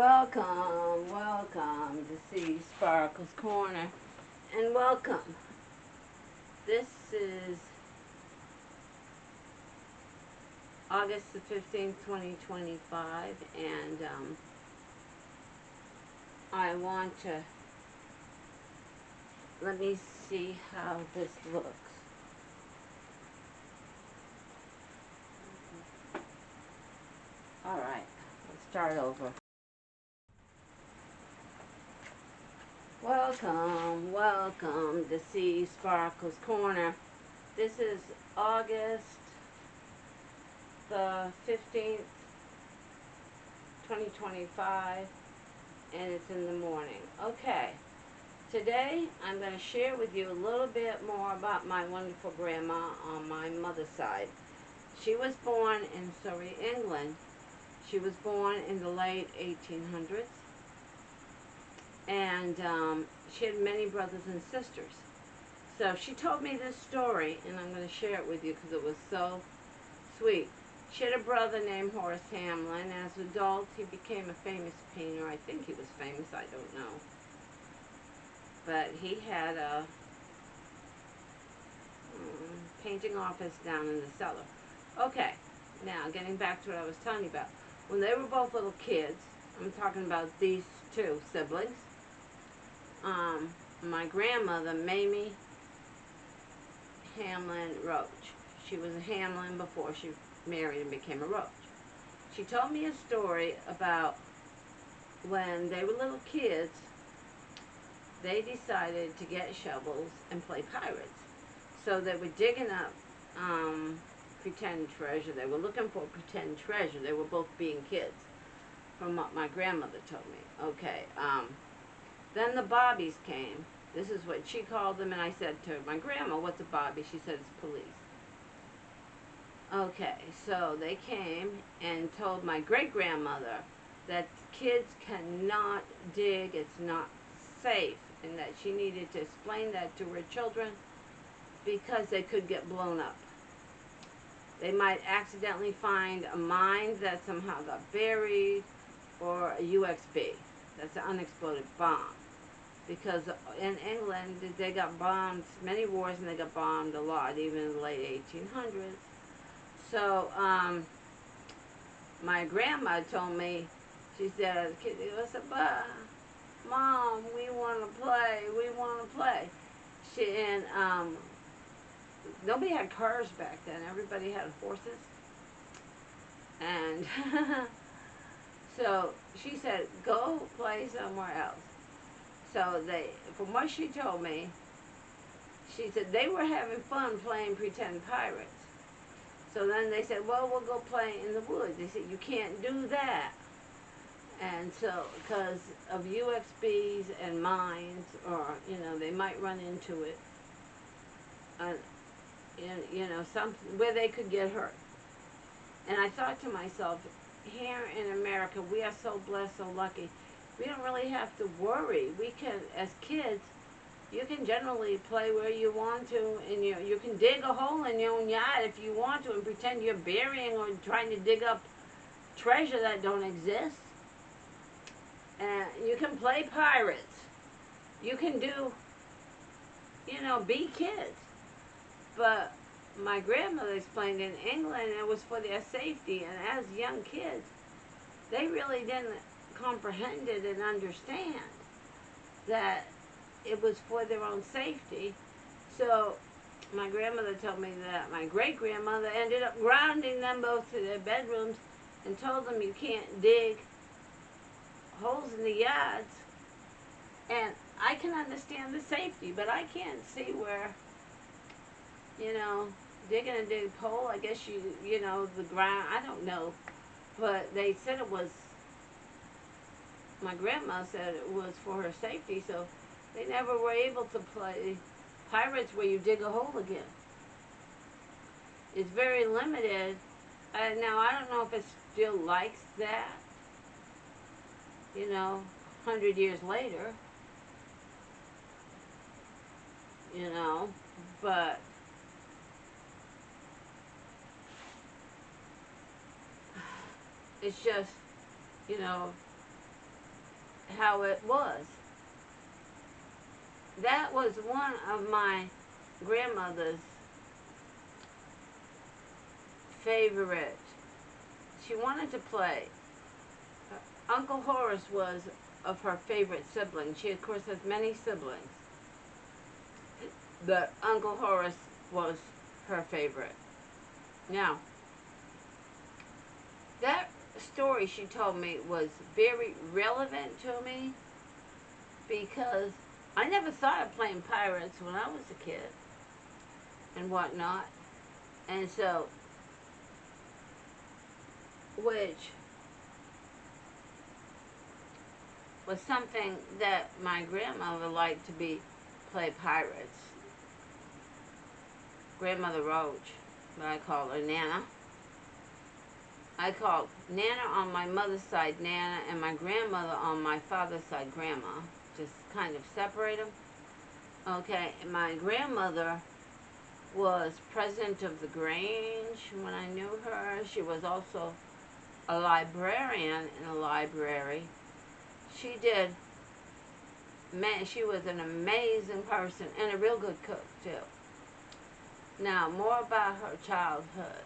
Welcome to Seasparkles Corner, and welcome. This is August the 15th, 2025, and I want to, let me see how this looks. Alright, let's start over. Welcome to Seasparkles Corner. This is August the 15th, 2025, and it's in the morning. Okay, today I'm going to share with you a little bit more about my wonderful grandma on my mother's side. She was born in Surrey, England. She was born in the late 1800s. And she had many brothers and sisters. So she told me this story, and I'm going to share it with you because it was so sweet. She had a brother named Horace Hamlin. As an adult, he became a famous painter. I think he was famous, I don't know. But he had a painting office down in the cellar. Okay, now getting back to what I was telling you about. When they were both little kids, I'm talking about these two siblings, my grandmother, Mamie Hamlin Roche. She was a Hamlin before she married and became a Roche. She told me a story about when they were little kids, they decided to get shovels and play pirates. So they were digging up pretend treasure. They were looking for pretend treasure. They were both being kids, from what my grandmother told me. Okay, then the bobbies came. This is what she called them, and I said to her, my grandma, what's a bobby? She said, it's police. Okay, so they came and told my great-grandmother that kids cannot dig, it's not safe, and that she needed to explain that to her children because they could get blown up. They might accidentally find a mine that somehow got buried, or a UXB. That's an unexploded bomb. Because in England, they got bombed, many wars, and they got bombed a lot, even in the late 1800s. So, my grandma told me, she said, Mom, we want to play, and nobody had cars back then, everybody had horses. And so she said, go play somewhere else. So they, from what she told me, she said they were having fun playing pretend pirates. So then they said, well, we'll go play in the woods. They said, you can't do that. And so, because of UXBs and mines, or, you know, they might run into it, you know, where they could get hurt. And I thought to myself, here in America, we are so blessed, so lucky. We don't really have to worry. We can, as kids, you can generally play where you want to, and you can dig a hole in your own yard if you want to and pretend you're burying or trying to dig up treasure that don't exist. And you can play pirates. You can do, you know, be kids. But my grandmother explained in England it was for their safety, and as young kids, they really didn't comprehend it and understand that it was for their own safety. So my grandmother told me that my great-grandmother ended up grounding them both to their bedrooms and told them you can't dig holes in the yards. And I can understand the safety, but I can't see where, you know, digging a deep hole, I guess you know, the ground, I don't know. But they said it was, my grandma said it was for her safety, so they never were able to play pirates where you dig a hole again. It's very limited. Now, I don't know if it still likes that, you know, 100 years later, you know, but it's just, you know, how it was. That was one of my grandmother's favorite. She wanted to play. Uncle Horace was of her favorite siblings. She, of course, has many siblings. But Uncle Horace was her favorite. Now, that story she told me was very relevant to me because I never thought of playing pirates when I was a kid and whatnot. And so, which was something that my grandmother liked to play pirates. Grandmother Roche, but I called her Nana. I called Nana on my mother's side Nana and my grandmother on my father's side Grandma. Just kind of separate them. Okay, and my grandmother was president of the Grange when I knew her. She was also a librarian in a library. She was an amazing person and a real good cook too. Now, more about her childhood.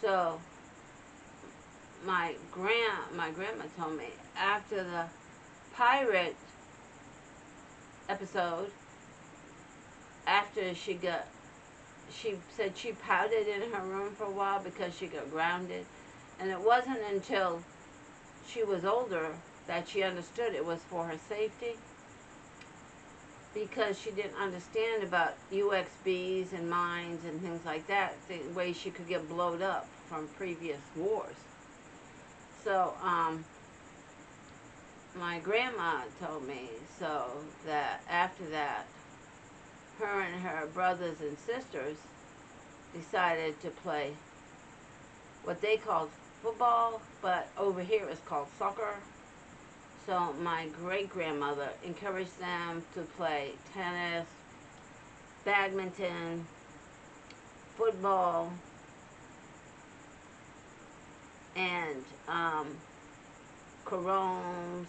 So, my grandma told me after the pirate episode, after she said she pouted in her room for a while because she got grounded. And it wasn't until she was older that she understood it was for her safety, because she didn't understand about UXBs and mines and things like that, the way she could get blowed up from previous wars. So, my grandma told me so that after that, her and her brothers and sisters decided to play what they called football, but over here it's called soccer. So my great-grandmother encouraged them to play tennis, badminton, football, and caroms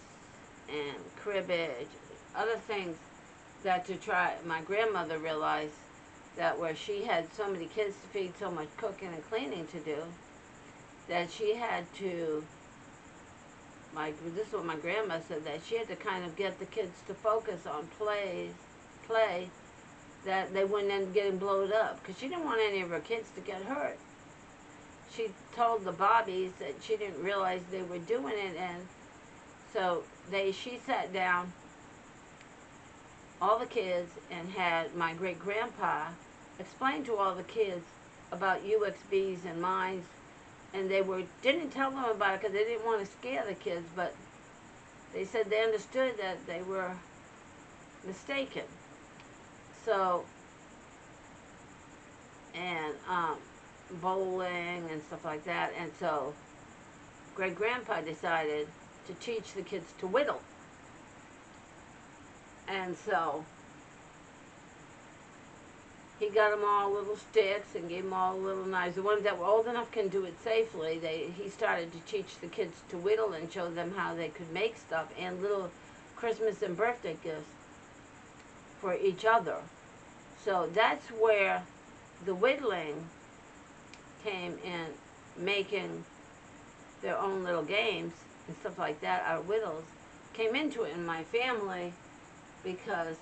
and cribbage, other things that to try. My grandmother realized that where she had so many kids to feed, so much cooking and cleaning to do, that she had to, this is what my grandma said, that she had to kind of get the kids to focus on play, that they wouldn't end up getting blowed up, because she didn't want any of her kids to get hurt. She told the Bobbies that she didn't realize they were doing it, and so she sat down all the kids and had my great-grandpa explain to all the kids about UXBs and mines, and they didn't tell them about it because they didn't want to scare the kids, but they said they understood that they were mistaken. So, and bowling and stuff like that, and so great-grandpa decided to teach the kids to whittle. And so he got them all little sticks and gave them all little knives. The ones that were old enough can do it safely. He started to teach the kids to whittle and show them how they could make stuff and little Christmas and birthday gifts for each other. So that's where the whittling came in, making their own little games and stuff like that. Our whittles came into it in my family because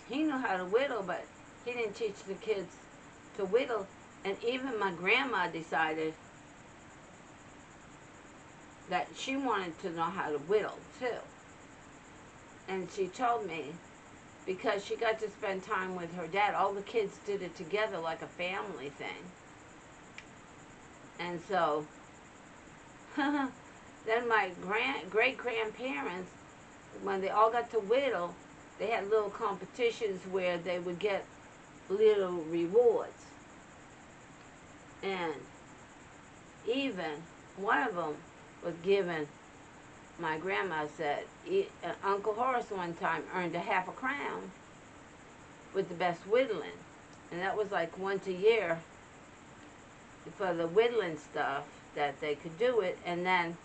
he knew how to whittle, but he didn't teach the kids to whittle. And even my grandma decided that she wanted to know how to whittle too. And she told me, because she got to spend time with her dad, all the kids did it together like a family thing. And so then my great-grandparents, when they all got to whittle, they had little competitions where they would get little rewards. And even one of them was given, my grandma said, Uncle Horace one time earned half a crown with the best whittling. And that was like once a year for the whittling stuff that they could do it. And then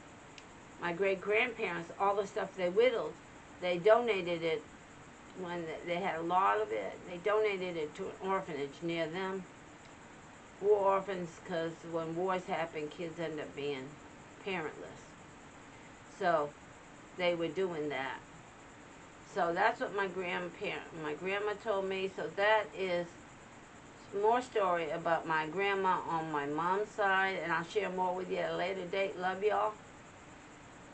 my great-grandparents, all the stuff they whittled, they donated it when they had a lot of it. They donated it to an orphanage near them. War orphans, because when wars happen, kids end up being parentless. So they were doing that. So that's what my grandma told me. So that is more story about my grandma on my mom's side, and I'll share more with you at a later date. Love y'all.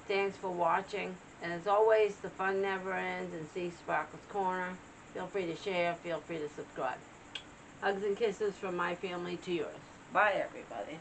Thanks for watching. And as always, the fun never ends in Sea Sparkles Corner. Feel free to share. Feel free to subscribe. Hugs and kisses from my family to yours. Bye, everybody.